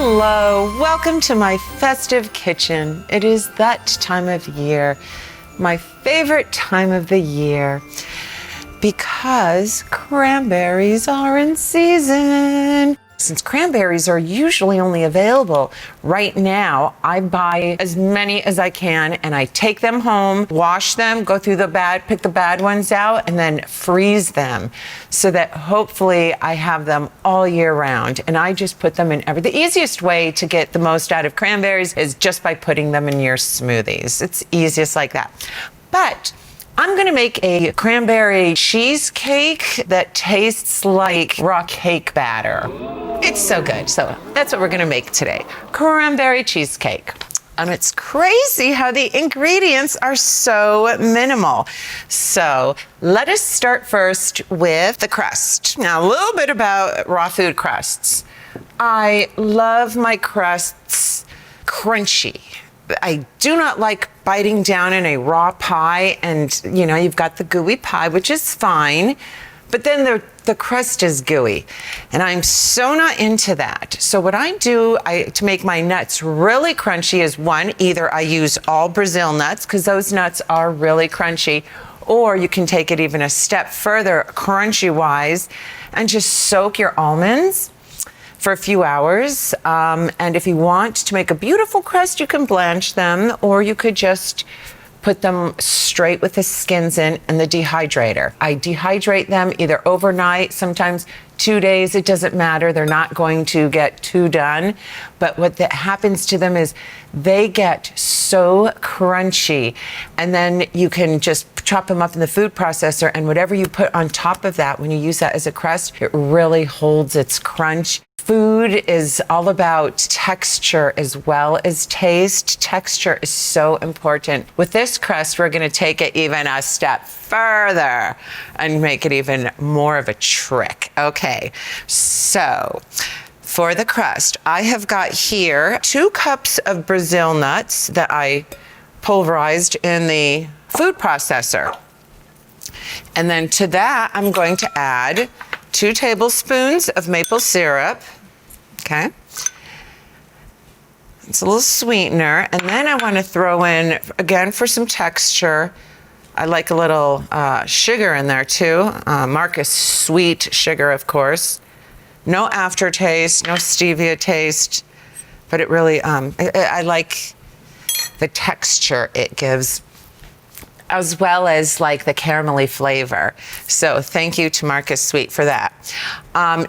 Hello, welcome to my festive kitchen. It is that time of year, my favorite time of the year, because cranberries are in season. Since cranberries are usually only available right now, I buy as many as I can and I take them home, wash them, go through the bad, pick the bad ones out, and then freeze them so that hopefully I have them all year round. And I just put them in the easiest way to get the most out of cranberries is just by putting them in your smoothies. It's easiest like that. But I'm gonna make a cranberry cheesecake that tastes like raw cake batter. It's so good. So that's what we're gonna make today. Cranberry cheesecake. And it's crazy how the ingredients are so minimal. So let us start first with the crust. Now, a little bit about raw food crusts. I love my crusts crunchy. I do not like biting down in a raw pie and, you've got the gooey pie, which is fine, but then the crust is gooey. And I'm so not into that. So what I do to make my nuts really crunchy is one, either I use all Brazil nuts, because those nuts are really crunchy, or you can take it even a step further, crunchy-wise, and just soak your almonds for a few hours. And if you want to make a beautiful crust, you can blanch them, or you could just put them straight with the skins in the dehydrator. I dehydrate them either overnight, sometimes 2 days, it doesn't matter. They're not going to get too done. But what that happens to them is they get so crunchy, and then you can just chop them up in the food processor, and whatever you put on top of that, when you use that as a crust, it really holds its crunch. Food is all about texture as well as taste. Texture is so important. With this crust, we're gonna take it even a step further and make it even more of a trick. Okay, so for the crust, I have got here 2 cups of Brazil nuts that I pulverized in the food processor. And then to that, I'm going to add 2 tablespoons of maple syrup. Okay. It's a little sweetener. And then I want to throw in, again, for some texture, I like a little sugar in there too. Markus Sweet sugar, of course. No aftertaste, no stevia taste, but it really, I like the texture it gives, as well as like the caramelly flavor. So thank you to Markus Sweet for that.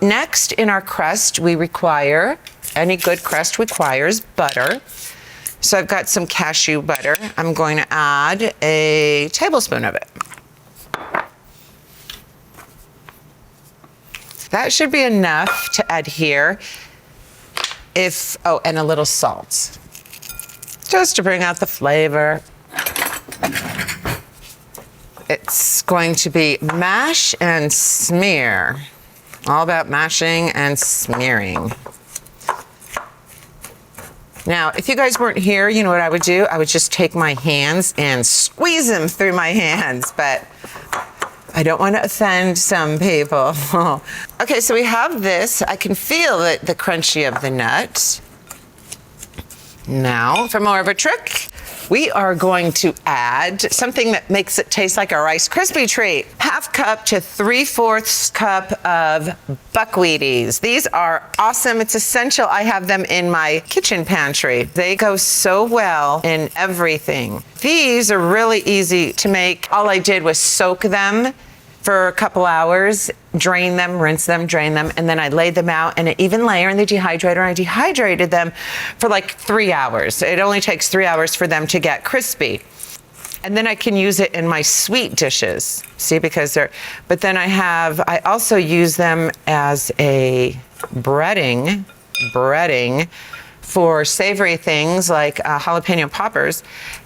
Next in our crust, we require, any good crust requires butter. So I've got some cashew butter. I'm going to add a tablespoon of it. That should be enough to adhere. And a little salt, just to bring out the flavor. It's going to be mash and smear. All about mashing and smearing. Now, if you guys weren't here, you know what I would do? I would just take my hands and squeeze them through my hands, but I don't want to offend some people. Okay, so we have this. I can feel the crunchy of the nut. Now, for more of a trick, we are going to add something that makes it taste like a Rice Krispie treat. 1/2 cup to 3/4 cup of buckwheaties. These are awesome. It's essential. I have them in my kitchen pantry. They go so well in everything. These are really easy to make. All I did was soak them for a couple hours, drain them, rinse them, drain them, and then I laid them out in an even layer in the dehydrator. I dehydrated them for like 3 hours. It only takes 3 hours for them to get crispy. And then I can use it in my sweet dishes. See, but then I also use them as a breading for savory things like jalapeno poppers.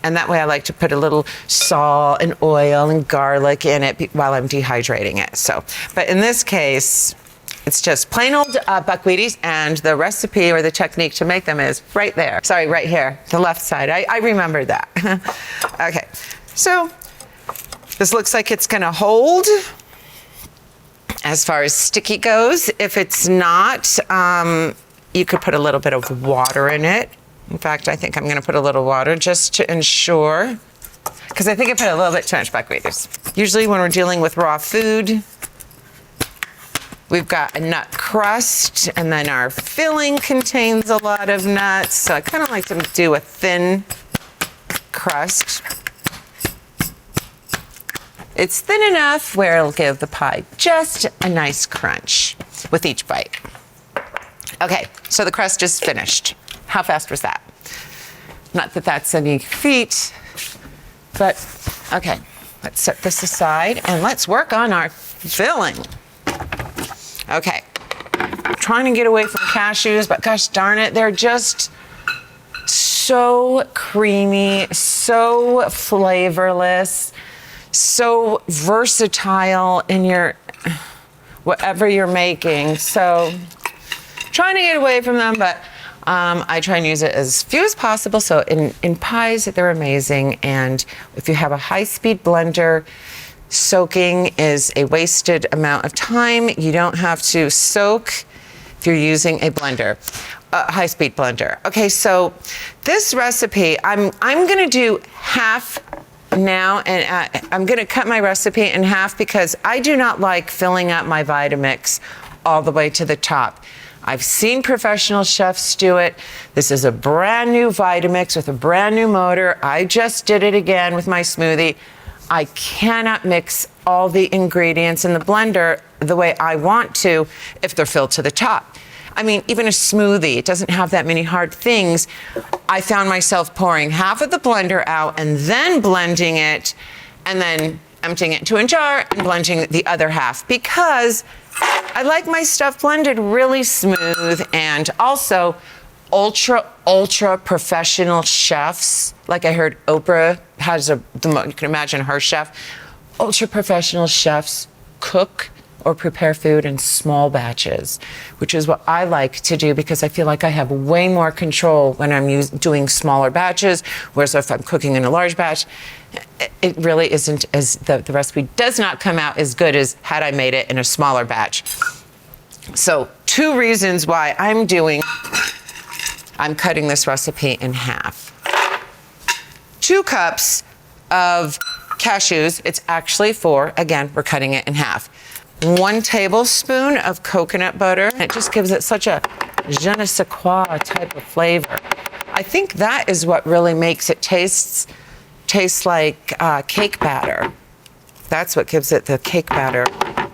And that way I like to put a little salt and oil and garlic in it while I'm dehydrating it. So, but in this case, it's just plain old buckwheaties, and the recipe or the technique to make them is right there. Sorry, right here, the left side. I remembered that. Okay, so this looks like it's gonna hold as far as sticky goes. If it's not, You could put a little bit of water in it. In fact, I think I'm going to put a little water just to ensure, because I think I put a little bit too much buckwheat. Usually when we're dealing with raw food, we've got a nut crust, and then our filling contains a lot of nuts. So I kind of like to do a thin crust. It's thin enough where it'll give the pie just a nice crunch with each bite. Okay, so the crust is finished. How fast was that? Not that that's any feat, but okay, let's set this aside and let's work on our filling. Okay, I'm trying to get away from cashews, but gosh darn it, they're just so creamy, so flavorless, so versatile in your whatever you're making. So trying to get away from them, but I try and use it as few as possible. So in pies, they're amazing. And if you have a high-speed blender, soaking is a wasted amount of time. You don't have to soak if you're using a blender, a high-speed blender. Okay, so this recipe, I'm gonna do half now, and I'm gonna cut my recipe in half because I do not like filling up my Vitamix all the way to the top. I've seen professional chefs do it. This is a brand new Vitamix with a brand new motor. I just did it again with my smoothie. I cannot mix all the ingredients in the blender the way I want to if they're filled to the top. I mean, even a smoothie, it doesn't have that many hard things. I found myself pouring half of the blender out and then blending it and then emptying it into a jar and blending the other half because I like my stuff blended really smooth. And also ultra professional chefs, like I heard Oprah has you can imagine her chef. Ultra professional chefs cook or prepare food in small batches, which is what I like to do because I feel like I have way more control when I'm doing smaller batches, whereas if I'm cooking in a large batch, it really isn't as, the recipe does not come out as good as had I made it in a smaller batch. So 2 reasons why I'm cutting this recipe in half. 2 cups of cashews, it's actually 4, again, we're cutting it in half. 1 tablespoon of coconut butter. It just gives it such a je ne sais quoi type of flavor. I think that is what really makes it taste like cake batter. That's what gives it the cake batter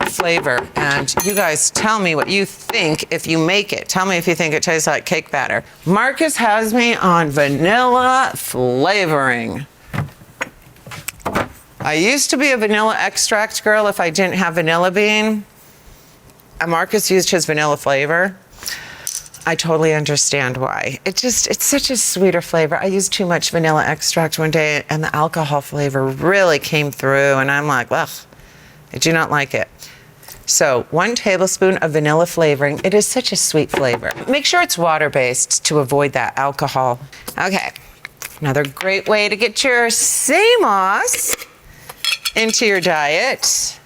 flavor. And you guys tell me what you think if you make it. Tell me if you think it tastes like cake batter. Markus has me on vanilla flavoring. I used to be a vanilla extract girl if I didn't have vanilla bean. And Markus used his vanilla flavor. I totally understand why. It's such a sweeter flavor. I used too much vanilla extract one day and the alcohol flavor really came through and I'm like, ugh, I do not like it. So 1 tablespoon of vanilla flavoring. It is such a sweet flavor. Make sure it's water-based to avoid that alcohol. Okay, another great way to get your sea moss into your diet.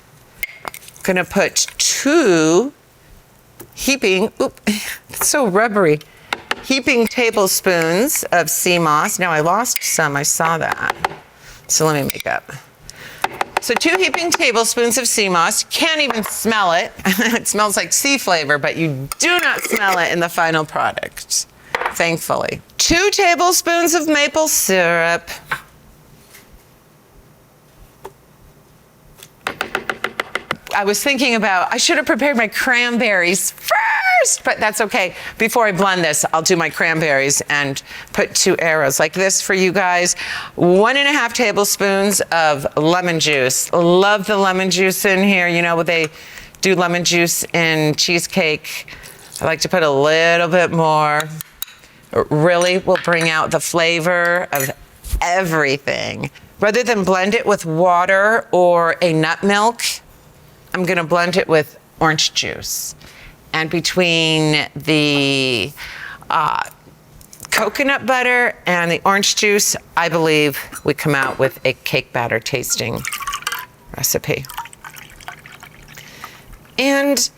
Gonna put 2 heaping, it's so rubbery, heaping tablespoons of sea moss. Now I lost some, I saw that. So let me make up. So 2 heaping tablespoons of sea moss. Can't even smell it. It smells like sea flavor, but you do not smell it in the final product, thankfully. 2 tablespoons of maple syrup. I was thinking about, I should have prepared my cranberries first, but that's okay. Before I blend this, I'll do my cranberries and put 2 arrows like this for you guys. 1.5 tablespoons of lemon juice. Love the lemon juice in here. You know, they do lemon juice in cheesecake. I like to put a little bit more. It really will bring out the flavor of everything. Rather than blend it with water or a nut milk, I'm gonna blend it with orange juice. And between the coconut butter and the orange juice, I believe we come out with a cake batter tasting recipe. And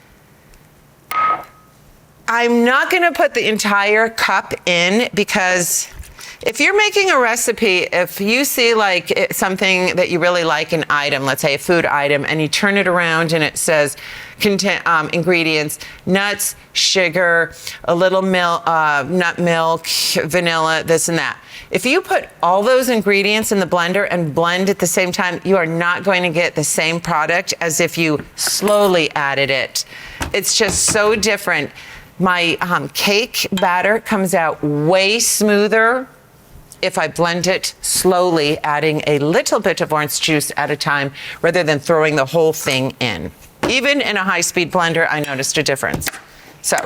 I'm not gonna put the entire cup in because if you're making a recipe, if you see like something that you really like, an item, let's say a food item, and you turn it around and it says ingredients, nuts, sugar, a little milk, nut milk, vanilla, this and that. If you put all those ingredients in the blender and blend at the same time, you are not going to get the same product as if you slowly added it. It's just so different. My cake batter comes out way smoother if I blend it slowly, adding a little bit of orange juice at a time rather than throwing the whole thing in. Even in a high-speed blender, I noticed a difference. So,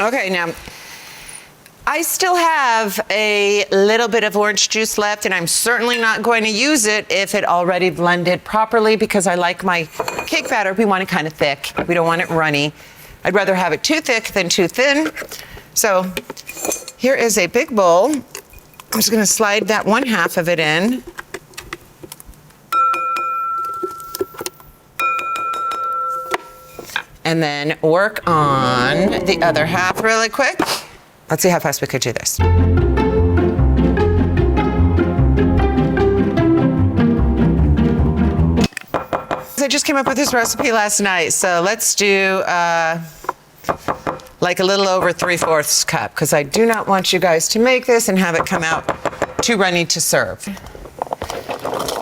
okay, now, I still have a little bit of orange juice left, and I'm certainly not going to use it if it already blended properly because I like my cake batter. We want it kind of thick. We don't want it runny. I'd rather have it too thick than too thin. So here is a big bowl. I'm just going to slide that one half of it in. And then work on the other half really quick. Let's see how fast we could do this. I just came up with this recipe last night, so let's do like a little over 3/4 cup, because I do not want you guys to make this and have it come out too runny to serve.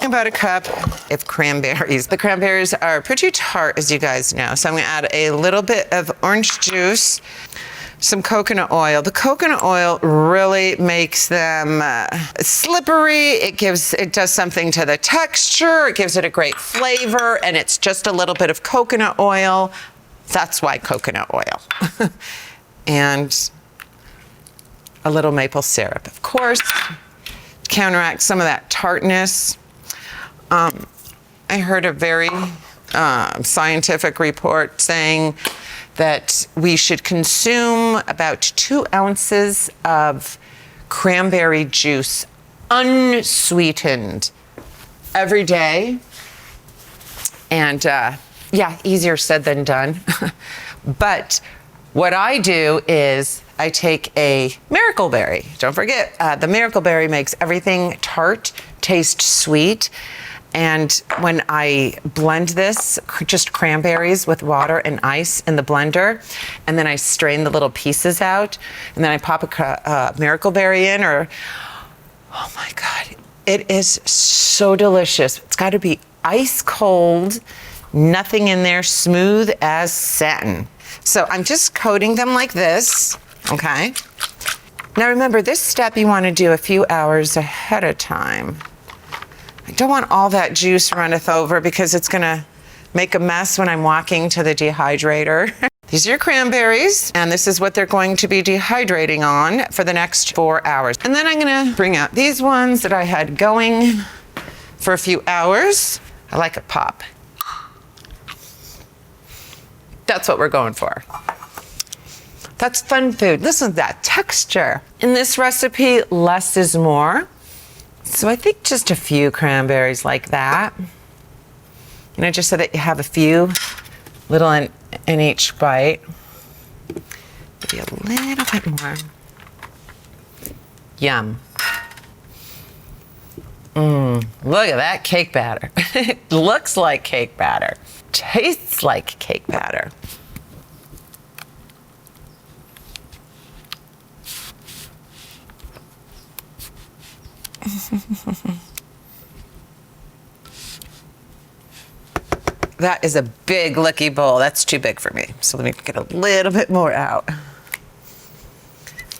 About a cup of cranberries. The cranberries are pretty tart, as you guys know, so I'm gonna add a little bit of orange juice, some coconut oil. The coconut oil really makes them slippery. It does something to the texture. It gives it a great flavor, and it's just a little bit of coconut oil. That's why coconut oil. And a little maple syrup, of course, counteract some of that tartness. I heard a very scientific report saying that we should consume about 2 ounces of cranberry juice, unsweetened, every day. And yeah, easier said than done. But what I do is I take a miracle berry. Don't forget, the miracle berry makes everything tart, taste sweet. And when I blend this, just cranberries with water and ice in the blender, and then I strain the little pieces out, and then I pop a miracle berry in, or, oh my God, it is so delicious. It's got to be ice cold, nothing in there, smooth as satin. So I'm just coating them like this, okay? Now remember, this step you want to do a few hours ahead of time. I don't want all that juice runneth over because it's gonna make a mess when I'm walking to the dehydrator. These are your cranberries, and this is what they're going to be dehydrating on for the next 4 hours. And then I'm gonna bring out these ones that I had going for a few hours. I like a pop. That's what we're going for. That's fun food. Listen to that texture. In this recipe, less is more. So I think just a few cranberries like that. You know, just so that you have a few little in each bite. Maybe a little bit more. Yum. Look at that cake batter. It looks like cake batter. Tastes like cake batter. That is a big licky bowl. That's too big for me. So let me get a little bit more out.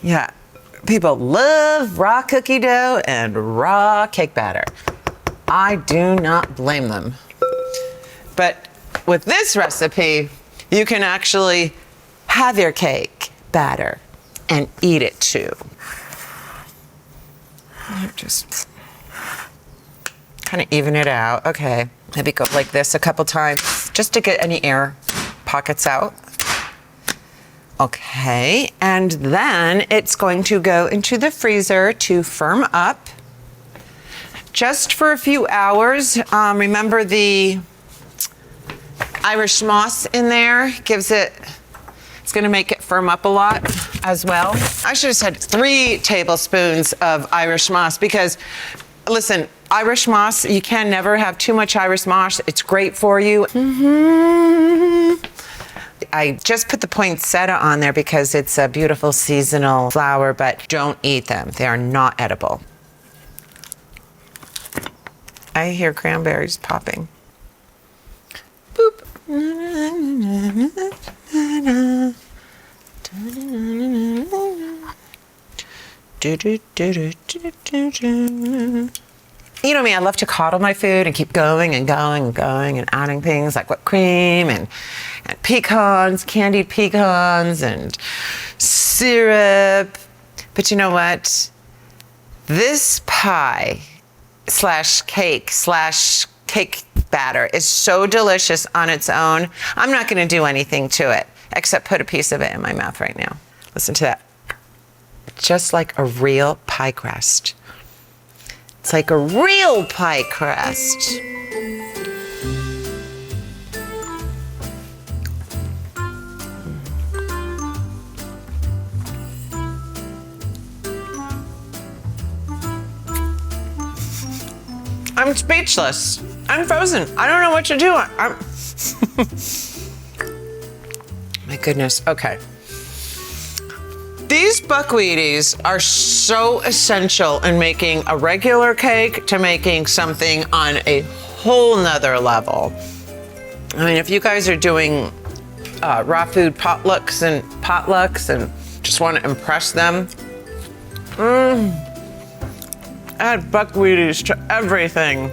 Yeah, people love raw cookie dough and raw cake batter. I do not blame them. But with this recipe, you can actually have your cake batter and eat it too. Just kind of even it out. Okay, maybe go like this a couple times just to get any air pockets out. Okay, and then it's going to go into the freezer to firm up just for a few hours. Remember the Irish moss in there gives it, it's gonna make it firm up a lot as well. I should have said 3 tablespoons of Irish moss because, listen, Irish moss, you can never have too much Irish moss. It's great for you. I just put the poinsettia on there because it's a beautiful seasonal flower, but don't eat them. They are not edible. I hear cranberries popping. Boop. You know me, I love to coddle my food and keep going and going and going and adding things like whipped cream and pecans, candied pecans and syrup. But you know what? This pie slash cake batter is so delicious on its own. I'm not going to do anything to it except put a piece of it in my mouth right now. Listen to that. Just like a real pie crust. It's like a real pie crust. I'm speechless. I'm frozen. I don't know what to do. My goodness. Okay. These buckwheaties are so essential in making a regular cake to making something on a whole nother level. I mean, if you guys are doing raw food potlucks and just want to impress them, add buckwheaties to everything.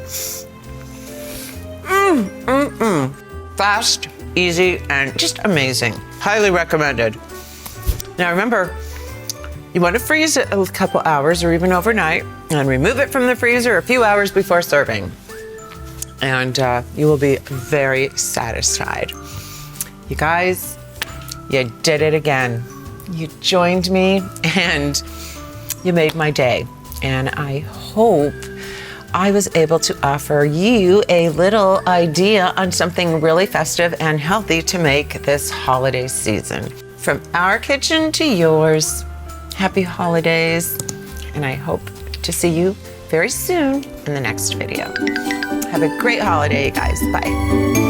Fast, easy, and just amazing. Highly recommended. Now remember, you want to freeze it a couple hours or even overnight and remove it from the freezer a few hours before serving. And you will be very satisfied. You guys, you did it again. You joined me and you made my day. And I hope I was able to offer you a little idea on something really festive and healthy to make this holiday season. From our kitchen to yours, happy holidays, and I hope to see you very soon in the next video. Have a great holiday, guys. Bye.